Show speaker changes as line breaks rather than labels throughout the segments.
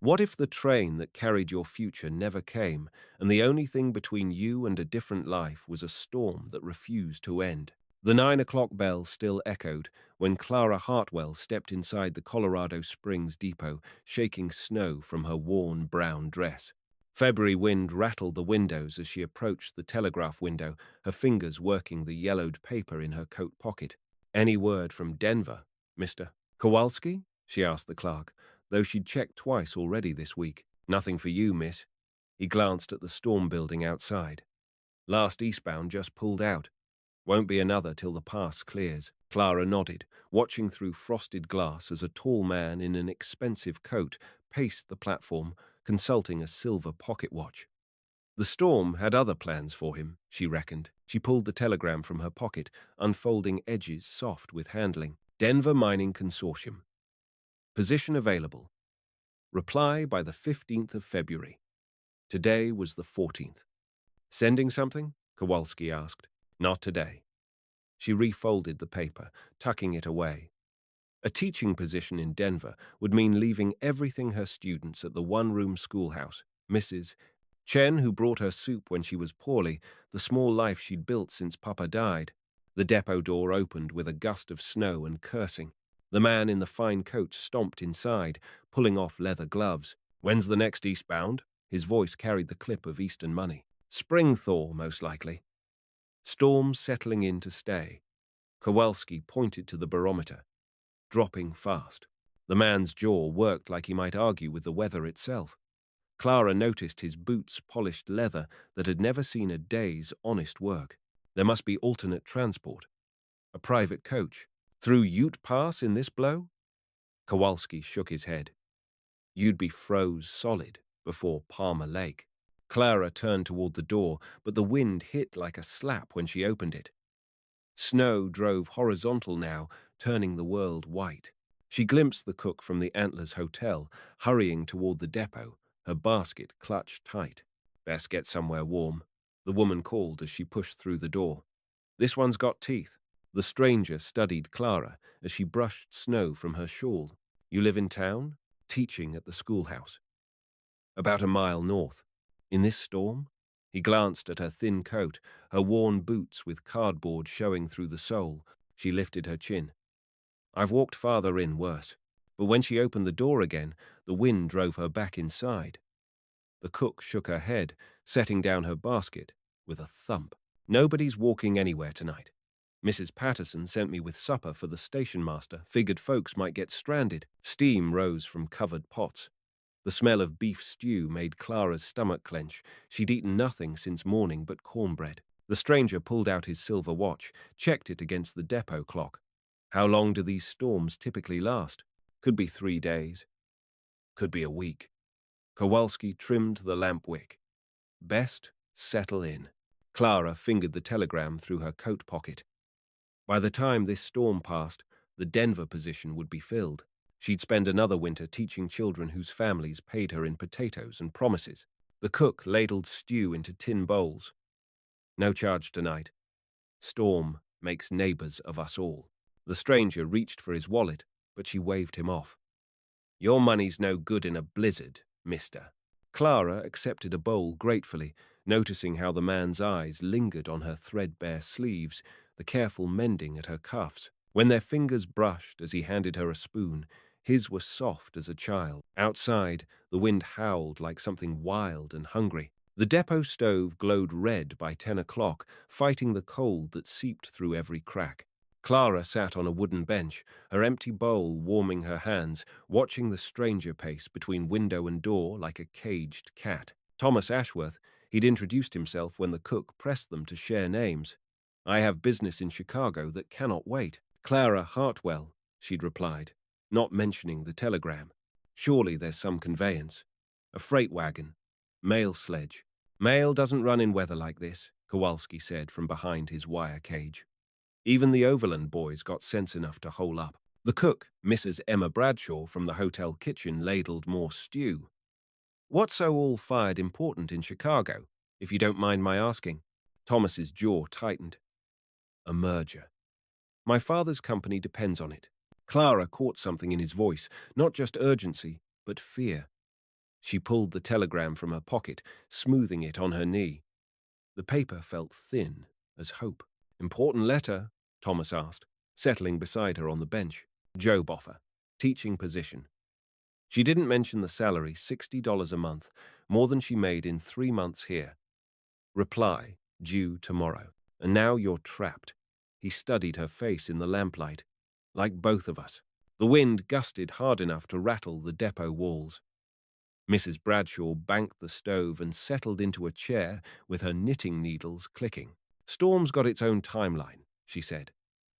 What if the train that carried your future never came, and the only thing between you and a different life was a storm that refused to end? The 9 o'clock bell still echoed when Clara Hartwell stepped inside the Colorado Springs depot, shaking snow from her worn brown dress. February wind rattled the windows as she approached the telegraph window, her fingers working the yellowed paper in her coat pocket. "Any word from Denver, Mr. Kowalski?" she asked the clerk, though she'd checked twice already this week. "Nothing for you, miss." He glanced at the storm building outside. "Last eastbound just pulled out. Won't be another till the pass clears." Clara nodded, watching through frosted glass as a tall man in an expensive coat paced the platform, consulting a silver pocket watch. The storm had other plans for him, she reckoned. She pulled the telegram from her pocket, unfolding edges soft with handling. "Denver Mining Consortium. Position available. Reply by the 15th of February. Today was the 14th. "Sending something?" Kowalski asked. "Not today." She refolded the paper, tucking it away. A teaching position in Denver would mean leaving everything her students at the one-room schoolhouse, Mrs. Chen, who brought her soup when she was poorly, the small life she'd built since Papa died. The depot door opened with a gust of snow and cursing. The man in the fine coat stomped inside, pulling off leather gloves. "When's the next eastbound?" His voice carried the clip of Eastern money. "Spring thaw, most likely. Storm settling in to stay." Kowalski pointed to the barometer. "Dropping fast." The man's jaw worked like he might argue with the weather itself. Clara noticed his boots polished leather that had never seen a day's honest work. There must be alternate transport. A private coach. Through Ute Pass in this blow? Kowalski shook his head. "You'd be froze solid before Palmer Lake." Clara turned toward the door, but the wind hit like a slap when she opened it. Snow drove horizontal now, turning the world white. She glimpsed the cook from the Antlers Hotel, hurrying toward the depot, her basket clutched tight. "Best get somewhere warm," the woman called as she pushed through the door. "This one's got teeth." The stranger studied Clara as she brushed snow from her shawl. "You live in town?" "Teaching at the schoolhouse." "About a mile north." "In this storm?" He glanced at her thin coat, her worn boots with cardboard showing through the sole. She lifted her chin. "I've walked farther in worse." But when she opened the door again, the wind drove her back inside. The cook shook her head, setting down her basket with a thump. "Nobody's walking anywhere tonight. Mrs. Patterson sent me with supper for the station master, figured folks might get stranded." Steam rose from covered pots. The smell of beef stew made Clara's stomach clench. She'd eaten nothing since morning but cornbread. The stranger pulled out his silver watch, checked it against the depot clock. How long do these storms typically last? Could be 3 days. Could be a week. Kowalski trimmed the lamp wick. "Best settle in." Clara fingered the telegram through her coat pocket. By the time this storm passed, the Denver position would be filled. She'd spend another winter teaching children whose families paid her in potatoes and promises. The cook ladled stew into tin bowls. "No charge tonight. Storm makes neighbors of us all." The stranger reached for his wallet, but she waved him off. "Your money's no good in a blizzard, mister." Clara accepted a bowl gratefully, noticing how the man's eyes lingered on her threadbare sleeves, the careful mending at her cuffs. When their fingers brushed as he handed her a spoon, his was soft as a child. Outside, the wind howled like something wild and hungry. The depot stove glowed red by 10 o'clock, fighting the cold that seeped through every crack. Clara sat on a wooden bench, her empty bowl warming her hands, watching the stranger pace between window and door like a caged cat. Thomas Ashworth, he'd introduced himself when the cook pressed them to share names. "I have business in Chicago that cannot wait." "Clara Hartwell," she'd replied, not mentioning the telegram. "Surely there's some conveyance. A freight wagon. Mail sledge." "Mail doesn't run in weather like this," Kowalski said from behind his wire cage. Even the Overland boys got sense enough to hole up. The cook, Mrs. Emma Bradshaw from the hotel kitchen, ladled more stew. "What's so all-fired important in Chicago, if you don't mind my asking?" Thomas's jaw tightened. "A merger. My father's company depends on it." Clara caught something in his voice, not just urgency, but fear. She pulled the telegram from her pocket, smoothing it on her knee. The paper felt thin as hope. "Important letter?" Thomas asked, settling beside her on the bench. "Job offer. Teaching position." She didn't mention the salary, $60 a month, more than she made in 3 months here. Reply, due tomorrow. "And now you're trapped." He studied her face in the lamplight. "Like both of us." The wind gusted hard enough to rattle the depot walls. Mrs. Bradshaw banked the stove and settled into a chair with her knitting needles clicking. "Storm's got its own timeline," she said.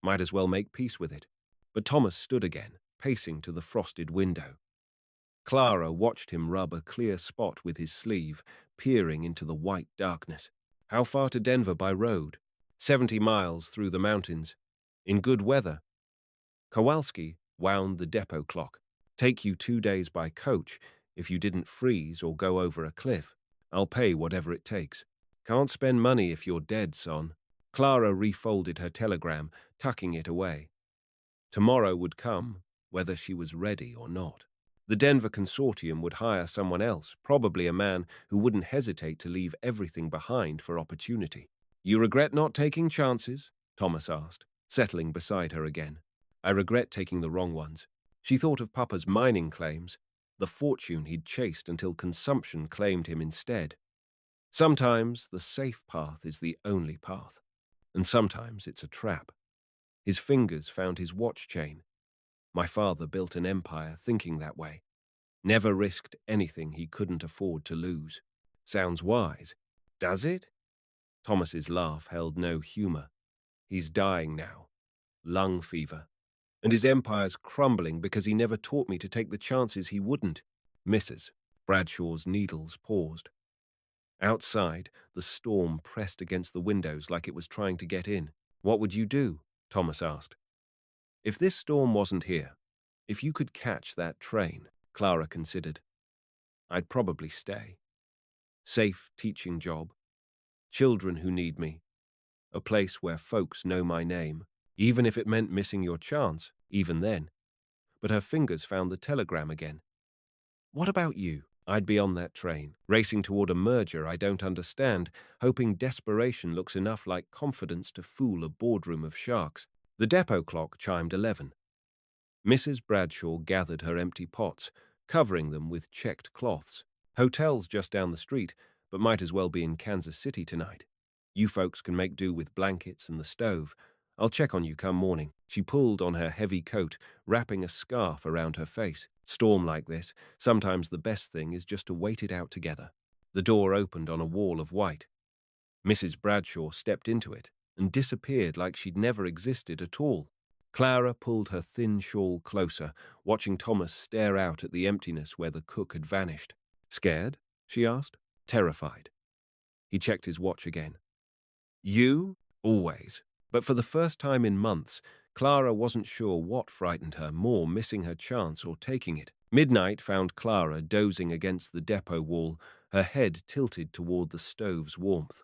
"Might as well make peace with it." But Thomas stood again, pacing to the frosted window. Clara watched him rub a clear spot with his sleeve, peering into the white darkness. "How far to Denver by road?" 70 miles through the mountains. In good weather." Kowalski wound the depot clock. "Take you 2 days by coach if you didn't freeze or go over a cliff. I'll pay whatever it takes." "Can't spend money if you're dead, son." Clara refolded her telegram, tucking it away. Tomorrow would come, whether she was ready or not. The Denver Consortium would hire someone else, probably a man who wouldn't hesitate to leave everything behind for opportunity. "You regret not taking chances?" Thomas asked, settling beside her again. "I regret taking the wrong ones." She thought of Papa's mining claims, the fortune he'd chased until consumption claimed him instead. Sometimes the safe path is the only path, and sometimes it's a trap. His fingers found his watch chain. My father built an empire thinking that way. Never risked anything he couldn't afford to lose. Sounds wise. Does it? Thomas's laugh held no humor. He's dying now. Lung fever. And his empire's crumbling because he never taught me to take the chances he wouldn't. Mrs. Bradshaw's needles paused. Outside, the storm pressed against the windows like it was trying to get in. "What would you do?" Thomas asked. "If this storm wasn't here, if you could catch that train," Clara considered, "I'd probably stay. Safe teaching job. Children who need me. A place where folks know my name. Even if it meant missing your chance, even then." But her fingers found the telegram again. "What about you?" "I'd be on that train, racing toward a merger I don't understand, hoping desperation looks enough like confidence to fool a boardroom of sharks." The depot clock chimed 11. Mrs. Bradshaw gathered her empty pots, covering them with checked cloths. "Hotel's just down the street, but might as well be in Kansas City tonight. You folks can make do with blankets and the stove. I'll check on you come morning." She pulled on her heavy coat, wrapping a scarf around her face. Storm like this, sometimes the best thing is just to wait it out together. The door opened on a wall of white. Mrs. Bradshaw stepped into it and disappeared like she'd never existed at all. Clara pulled her thin shawl closer, watching Thomas stare out at the emptiness where the cook had vanished. "Scared?" she asked. "Terrified." He checked his watch again. "You? Always." But for the first time in months, Clara wasn't sure what frightened her more, missing her chance or taking it. Midnight found Clara dozing against the depot wall, her head tilted toward the stove's warmth.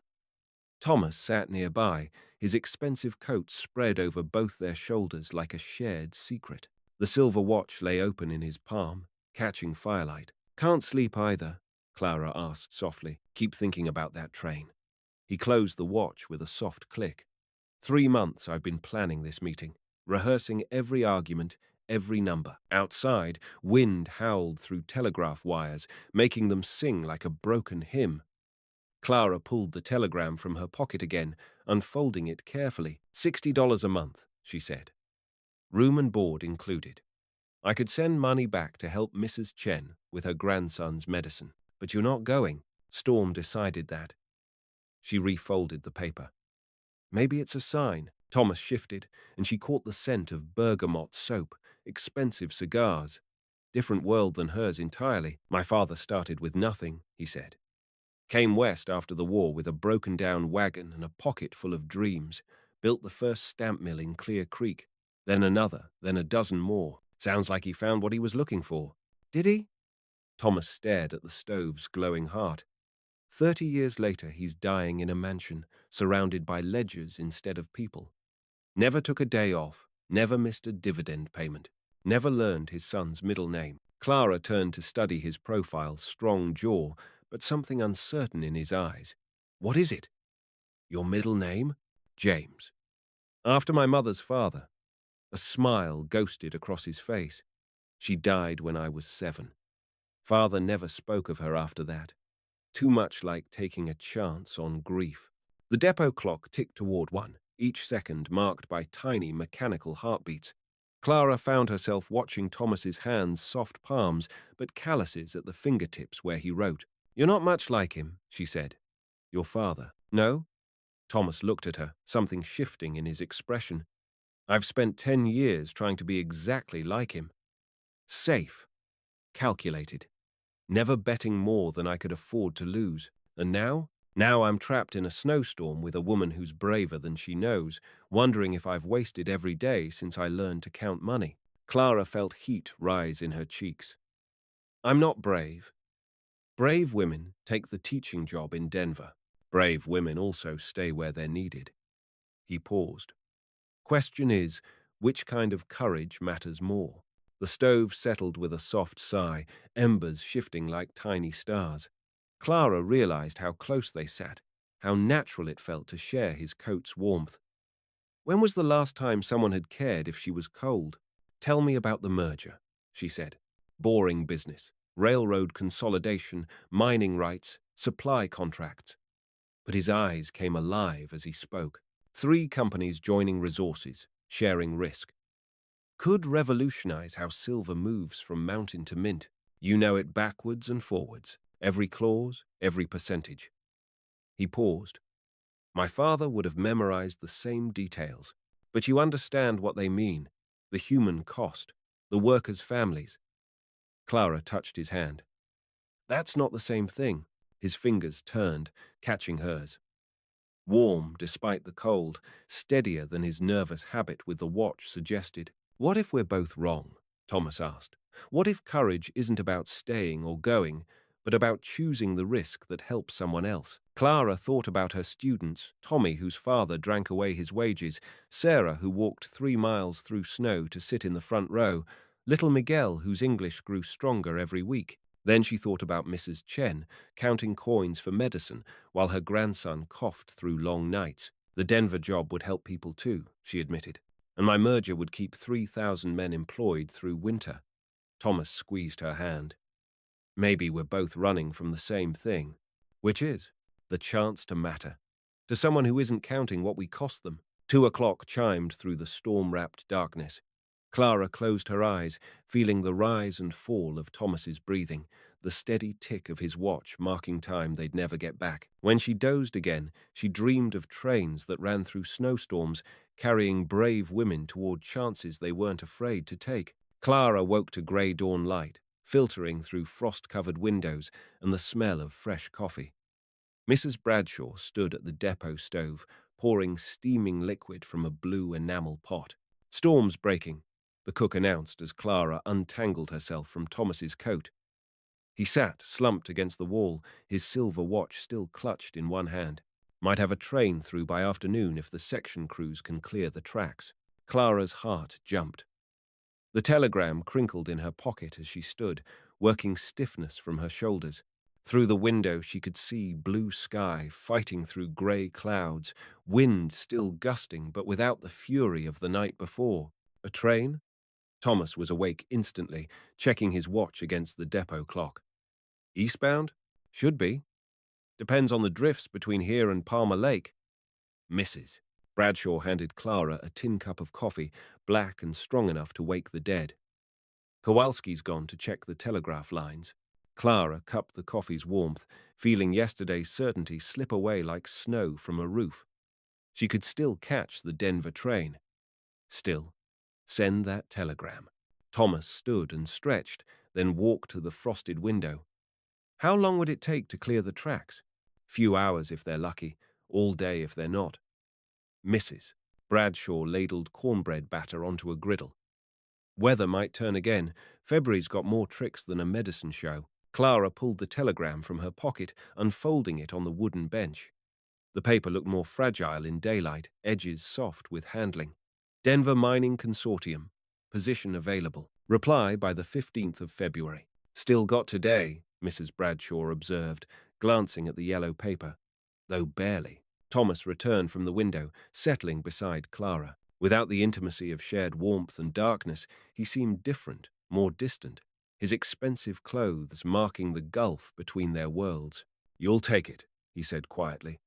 Thomas sat nearby, his expensive coat spread over both their shoulders like a shared secret. The silver watch lay open in his palm, catching firelight. "Can't sleep either?" Clara asked softly. "Keep thinking about that train." He closed the watch with a soft click. 3 months I've been planning this meeting, rehearsing every argument, every number. Outside, wind howled through telegraph wires, making them sing like a broken hymn. Clara pulled the telegram from her pocket again, unfolding it carefully. $60 a month, she said. Room and board included. I could send money back to help Mrs. Chen with her grandson's medicine. But you're not going. Storm decided that. She refolded the paper. Maybe it's a sign. Thomas shifted, and she caught the scent of bergamot soap, expensive cigars. Different world than hers entirely. My father started with nothing, he said. Came west after the war with a broken-down wagon and a pocket full of dreams. Built the first stamp mill in Clear Creek. Then another, then a dozen more. Sounds like he found what he was looking for. Did he? Thomas stared at the stove's glowing heart. 30 years later, he's dying in a mansion, surrounded by ledgers instead of people. Never took a day off, never missed a dividend payment, never learned his son's middle name. Clara turned to study his profile, strong jaw, but something uncertain in his eyes. What is it? Your middle name? James. After my mother's father. A smile ghosted across his face. She died when I was 7. Father never spoke of her after that. Too much like taking a chance on grief. The depot clock ticked toward 1, each second marked by tiny mechanical heartbeats. Clara found herself watching Thomas's hands, soft palms, but calluses at the fingertips where he wrote. You're not much like him, she said. Your father. No? Thomas looked at her, something shifting in his expression. I've spent 10 years trying to be exactly like him. Safe. Calculated. Never betting more than I could afford to lose. And now? Now I'm trapped in a snowstorm with a woman who's braver than she knows, wondering if I've wasted every day since I learned to count money. Clara felt heat rise in her cheeks. I'm not brave. Brave women take the teaching job in Denver. Brave women also stay where they're needed. He paused. Question is, which kind of courage matters more? The stove settled with a soft sigh, embers shifting like tiny stars. Clara realized how close they sat, how natural it felt to share his coat's warmth. When was the last time someone had cared if she was cold? Tell me about the merger, she said. Boring business, railroad consolidation, mining rights, supply contracts. But his eyes came alive as he spoke. 3 companies joining resources, sharing risk. Could revolutionize how silver moves from mountain to mint. You know it backwards and forwards, every clause, every percentage. He paused. My father would have memorized the same details, but you understand what they mean, the human cost, the workers' families. Clara touched his hand. That's not the same thing. His fingers turned, catching hers. Warm despite the cold, steadier than his nervous habit with the watch suggested. What if we're both wrong? Thomas asked. What if courage isn't about staying or going, but about choosing the risk that helps someone else? Clara thought about her students, Tommy, whose father drank away his wages, Sarah, who walked 3 miles through snow to sit in the front row, little Miguel, whose English grew stronger every week. Then she thought about Mrs. Chen, counting coins for medicine, while her grandson coughed through long nights. The Denver job would help people too, she admitted. And my merger would keep 3,000 men employed through winter. Thomas squeezed her hand. Maybe we're both running from the same thing. Which is? The chance to matter. To someone who isn't counting what we cost them. 2 o'clock chimed through the storm-wrapped darkness. Clara closed her eyes, feeling the rise and fall of Thomas's breathing, the steady tick of his watch marking time they'd never get back. When she dozed again, she dreamed of trains that ran through snowstorms, carrying brave women toward chances they weren't afraid to take. Clara woke to grey dawn light, filtering through frost-covered windows and the smell of fresh coffee. Mrs. Bradshaw stood at the depot stove, pouring steaming liquid from a blue enamel pot. Storm's breaking, the cook announced as Clara untangled herself from Thomas's coat. He sat, slumped against the wall, his silver watch still clutched in one hand. Might have a train through by afternoon if the section crews can clear the tracks. Clara's heart jumped. The telegram crinkled in her pocket as she stood, working stiffness from her shoulders. Through the window she could see blue sky fighting through grey clouds, wind still gusting but without the fury of the night before. A train? Thomas was awake instantly, checking his watch against the depot clock. Eastbound? Should be. Depends on the drifts between here and Palmer Lake. Misses. Bradshaw handed Clara a tin cup of coffee, black and strong enough to wake the dead. Kowalski's gone to check the telegraph lines. Clara cupped the coffee's warmth, feeling yesterday's certainty slip away like snow from a roof. She could still catch the Denver train. Still, send that telegram. Thomas stood and stretched, then walked to the frosted window. How long would it take to clear the tracks? Few hours if they're lucky, all day if they're not. Misses. Bradshaw ladled cornbread batter onto a griddle. Weather might turn again. February's got more tricks than a medicine show. Clara pulled the telegram from her pocket, unfolding it on the wooden bench. The paper looked more fragile in daylight, edges soft with handling. Denver Mining Consortium. Position available. Reply by the 15th of February. Still got today, Mrs. Bradshaw observed, glancing at the yellow paper. Though barely. Thomas returned from the window, settling beside Clara. Without the intimacy of shared warmth and darkness, he seemed different, more distant, his expensive clothes marking the gulf between their worlds. "You'll take it," he said quietly.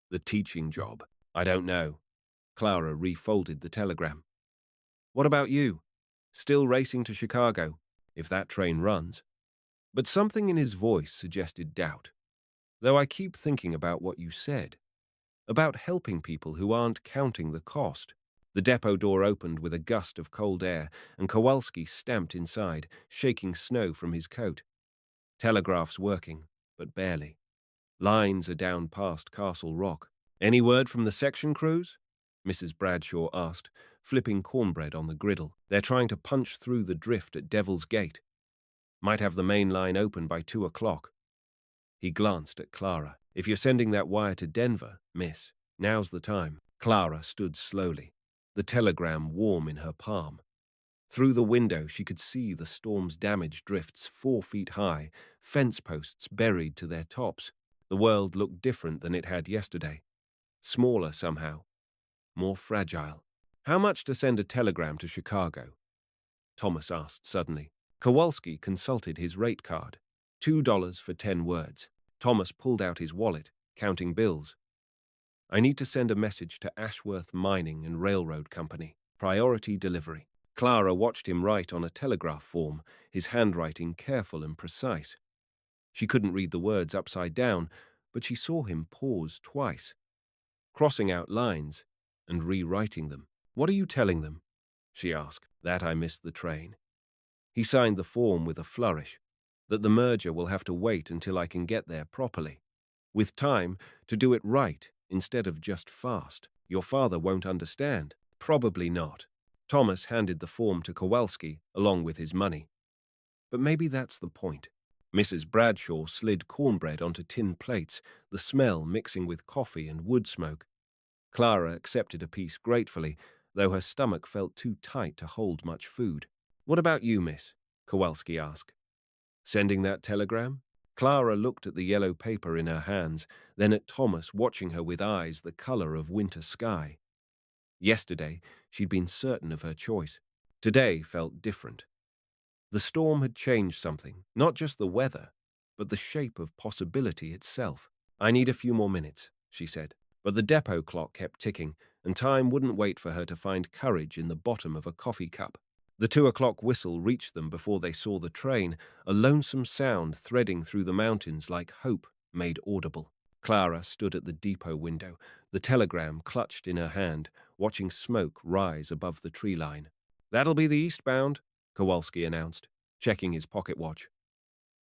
"The teaching job. I don't know." Clara refolded the telegram. "What about you? Still racing to Chicago, if that train runs?" But something in his voice suggested doubt. "Though I keep thinking about what you said, about helping people who aren't counting the cost." The depot door opened with a gust of cold air, and Kowalski stamped inside, shaking snow from his coat. "Telegraph's working, but barely. Lines are down past Castle Rock." "Any word from the section crews?" Mrs. Bradshaw asked, flipping cornbread on the griddle. "They're trying to punch through the drift at Devil's Gate. Might have the main line open by 2 o'clock." He glanced at Clara. "If you're sending that wire to Denver, miss, now's the time." Clara stood slowly, the telegram warm in her palm. Through the window she could see the storm's damaged drifts 4 feet high, fence posts buried to their tops. The world looked different than it had yesterday. Smaller somehow, more fragile. "How much to send a telegram to Chicago?" Thomas asked suddenly. Kowalski consulted his rate card. $2 for 10 words. Thomas pulled out his wallet, counting bills. "I need to send a message to Ashworth Mining and Railroad Company. Priority delivery." Clara watched him write on a telegraph form, his handwriting careful and precise. She couldn't read the words upside down, but she saw him pause twice, crossing out lines and rewriting them. "What are you telling them?" she asked. "That I missed the train." He signed the form with a flourish. "That the merger will have to wait until I can get there properly. With time to do it right instead of just fast. Your father won't understand." "Probably not." Thomas handed the form to Kowalski along with his money. "But maybe that's the point." Mrs. Bradshaw slid cornbread onto tin plates, the smell mixing with coffee and wood smoke. Clara accepted a piece gratefully, though her stomach felt too tight to hold much food. "What about you, miss?" Kowalski asked. "Sending that telegram?" Clara looked at the yellow paper in her hands, then at Thomas, watching her with eyes the color of winter sky. Yesterday, she'd been certain of her choice. Today felt different. The storm had changed something, not just the weather, but the shape of possibility itself. "I need a few more minutes," she said. But the depot clock kept ticking, and time wouldn't wait for her to find courage in the bottom of a coffee cup. The 2 o'clock whistle reached them before they saw the train, a lonesome sound threading through the mountains like hope made audible. Clara stood at the depot window, the telegram clutched in her hand, watching smoke rise above the tree line. "That'll be the eastbound," Kowalski announced, checking his pocket watch.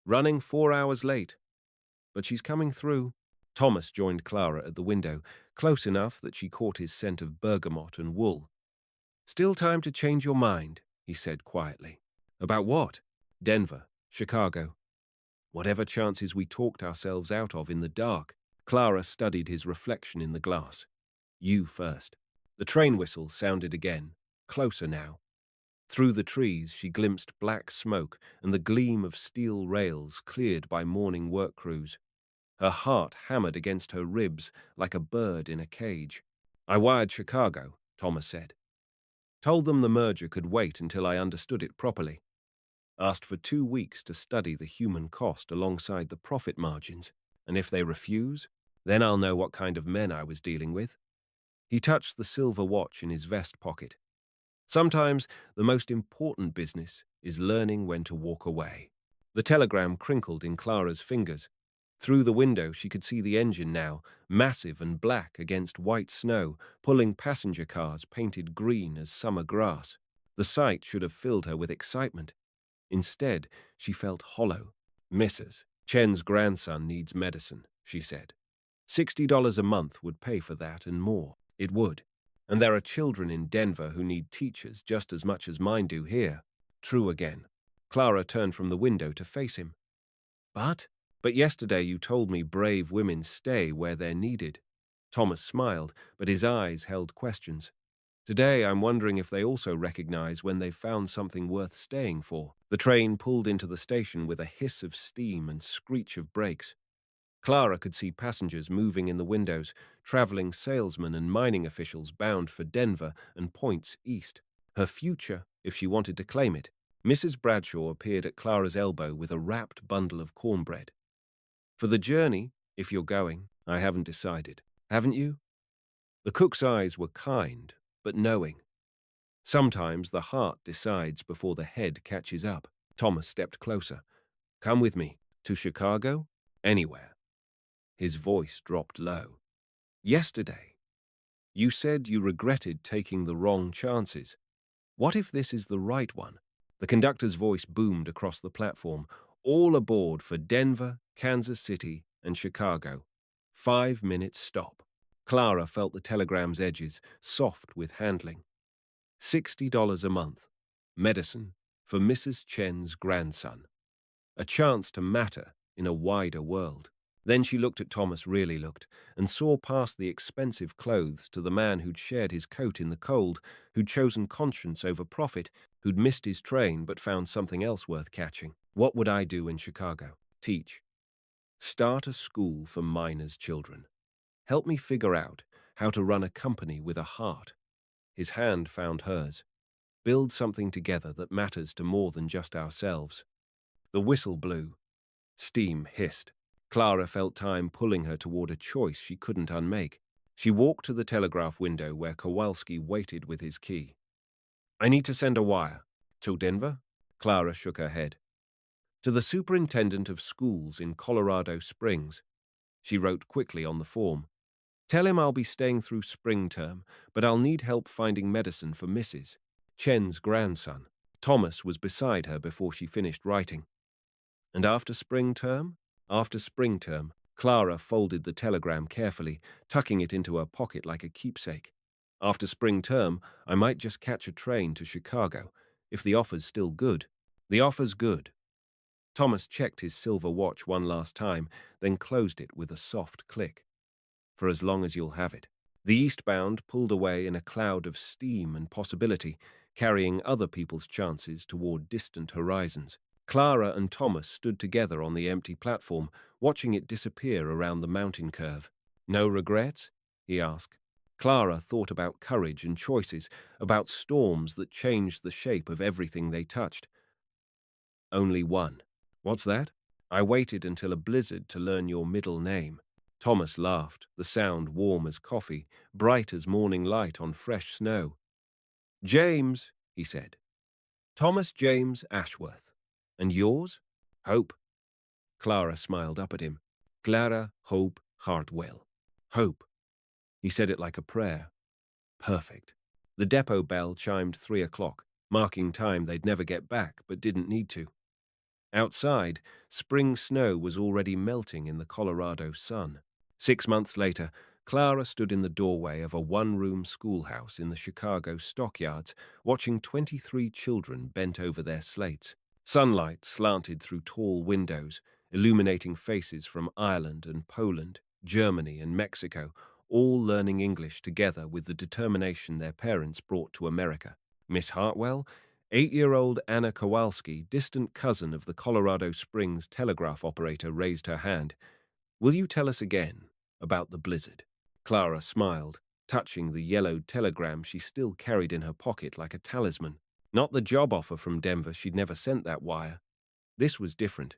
"Running 4 hours late. But she's coming through." Thomas joined Clara at the window, close enough that she caught his scent of bergamot and wool. "Still time to change your mind," he said quietly. "About what?" "Denver, Chicago. Whatever chances we talked ourselves out of in the dark." Clara studied his reflection in the glass. "You first." The train whistle sounded again, closer now. Through the trees she glimpsed black smoke and the gleam of steel rails cleared by morning work crews. Her heart hammered against her ribs like a bird in a cage. "I wired Chicago," Thomas said. "Told them the merger could wait until I understood it properly. Asked for 2 weeks to study the human cost alongside the profit margins, and if they refuse, then I'll know what kind of men I was dealing with." He touched the silver watch in his vest pocket. "Sometimes the most important business is learning when to walk away." The telegram crinkled in Clara's fingers. Through the window she could see the engine now, massive and black against white snow, pulling passenger cars painted green as summer grass. The sight should have filled her with excitement. Instead, she felt hollow. "Mrs. Chen's grandson needs medicine," she said. $60 a month would pay for that and more. It would. And there are children in Denver who need teachers just as much as mine do here. True again. Clara turned from the window to face him. But yesterday you told me brave women stay where they're needed." Thomas smiled, but his eyes held questions. Today, I'm wondering if they also recognize when they've found something worth staying for. The train pulled into the station with a hiss of steam and screech of brakes. Clara could see passengers moving in the windows, traveling salesmen and mining officials bound for Denver and points east. Her future, if she wanted to claim it. Mrs. Bradshaw appeared at Clara's elbow with a wrapped bundle of cornbread. For the journey, if you're going, I haven't decided. Haven't you? The cook's eyes were kind, but knowing. Sometimes the heart decides before the head catches up. Thomas stepped closer. Come with me. To Chicago? Anywhere. His voice dropped low. Yesterday, you said you regretted taking the wrong chances. What if this is the right one? The conductor's voice boomed across the platform. All aboard for Denver, Kansas City, and Chicago. 5-minute stop. Clara felt the telegram's edges, soft with handling. $60 a month. Medicine for Mrs. Chen's grandson. A chance to matter in a wider world. Then she looked at Thomas, really looked, and saw past the expensive clothes to the man who'd shared his coat in the cold, who'd chosen conscience over profit, who'd missed his train but found something else worth catching. What would I do in Chicago? Teach. Start a school for miners' children. Help me figure out how to run a company with a heart. His hand found hers. Build something together that matters to more than just ourselves. The whistle blew. Steam hissed. Clara felt time pulling her toward a choice she couldn't unmake. She walked to the telegraph window where Kowalski waited with his key. I need to send a wire. To Denver? Clara shook her head. To the superintendent of schools in Colorado Springs. She wrote quickly on the form. Tell him I'll be staying through spring term, but I'll need help finding medicine for Mrs. Chen's grandson. Thomas was beside her before she finished writing. And after spring term? After spring term, Clara folded the telegram carefully, tucking it into her pocket like a keepsake. After spring term, I might just catch a train to Chicago, if the offer's still good. The offer's good. Thomas checked his silver watch one last time, then closed it with a soft click. For as long as you'll have it. The eastbound pulled away in a cloud of steam and possibility, carrying other people's chances toward distant horizons. Clara and Thomas stood together on the empty platform, watching it disappear around the mountain curve. No regrets? He asked. Clara thought about courage and choices, about storms that changed the shape of everything they touched. Only one. What's that? I waited until a blizzard to learn your middle name. Thomas laughed, the sound warm as coffee, bright as morning light on fresh snow. James, he said. Thomas James Ashworth. And yours? Hope. Clara smiled up at him. Clara Hope Hartwell. Hope. He said it like a prayer. Perfect. The depot bell chimed 3 o'clock, marking time they'd never get back but didn't need to. Outside, spring snow was already melting in the Colorado sun. 6 months later, Clara stood in the doorway of a one-room schoolhouse in the Chicago stockyards, watching 23 children bent over their slates. Sunlight slanted through tall windows, illuminating faces from Ireland and Poland, Germany and Mexico, all learning English together with the determination their parents brought to America. Miss Hartwell, 8-year-old Anna Kowalski, distant cousin of the Colorado Springs telegraph operator, raised her hand. Will you tell us again about the blizzard? Clara smiled, touching the yellowed telegram she still carried in her pocket like a talisman. Not the job offer from Denver, she'd never sent that wire. This was different.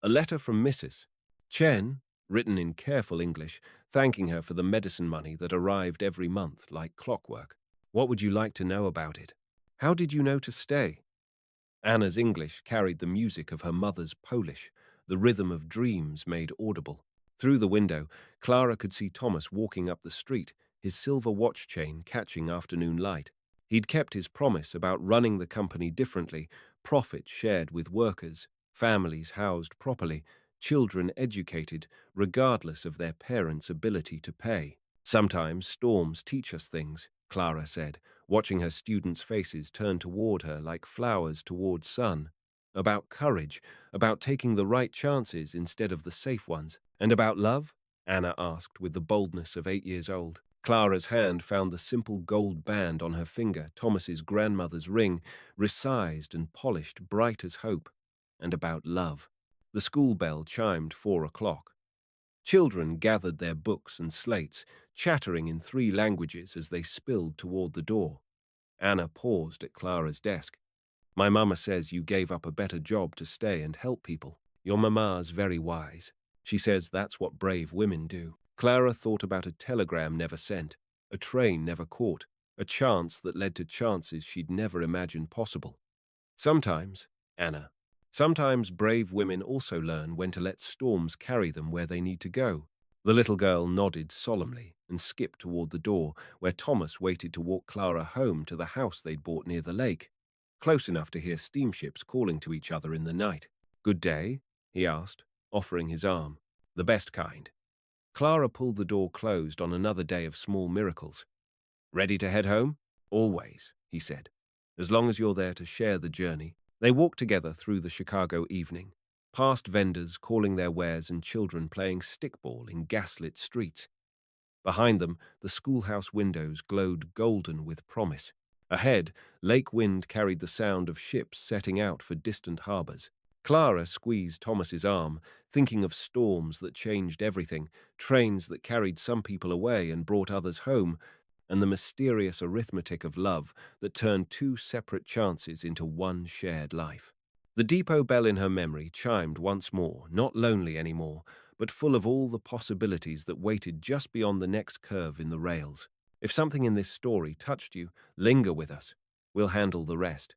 A letter from Mrs. Chen, written in careful English, thanking her for the medicine money that arrived every month like clockwork. What would you like to know about it? How did you know to stay? Anna's English carried the music of her mother's Polish, the rhythm of dreams made audible. Through the window, Clara could see Thomas walking up the street, his silver watch chain catching afternoon light. He'd kept his promise about running the company differently, profits shared with workers, families housed properly, children educated, regardless of their parents' ability to pay. Sometimes storms teach us things, Clara said, watching her students' faces turn toward her like flowers toward sun. About courage, about taking the right chances instead of the safe ones. And about love? Anna asked with the boldness of 8 years old. Clara's hand found the simple gold band on her finger, Thomas's grandmother's ring, resized and polished, bright as hope, and about love. The school bell chimed 4 o'clock. Children gathered their books and slates, chattering in 3 languages as they spilled toward the door. Anna paused at Clara's desk. My mamma says you gave up a better job to stay and help people. Your mamma's very wise. She says that's what brave women do. Clara thought about a telegram never sent, a train never caught, a chance that led to chances she'd never imagined possible. Sometimes, Anna, sometimes brave women also learn when to let storms carry them where they need to go. The little girl nodded solemnly and skipped toward the door, where Thomas waited to walk Clara home to the house they'd bought near the lake, close enough to hear steamships calling to each other in the night. Good day? He asked, offering his arm. The best kind. Clara pulled the door closed on another day of small miracles. Ready to head home? Always, he said. As long as you're there to share the journey. They walked together through the Chicago evening, past vendors calling their wares and children playing stickball in gaslit streets. Behind them, the schoolhouse windows glowed golden with promise. Ahead, lake wind carried the sound of ships setting out for distant harbors. Clara squeezed Thomas's arm, thinking of storms that changed everything, trains that carried some people away and brought others home, and the mysterious arithmetic of love that turned 2 separate chances into one shared life. The depot bell in her memory chimed once more, not lonely anymore, but full of all the possibilities that waited just beyond the next curve in the rails. If something in this story touched you, linger with us. We'll handle the rest.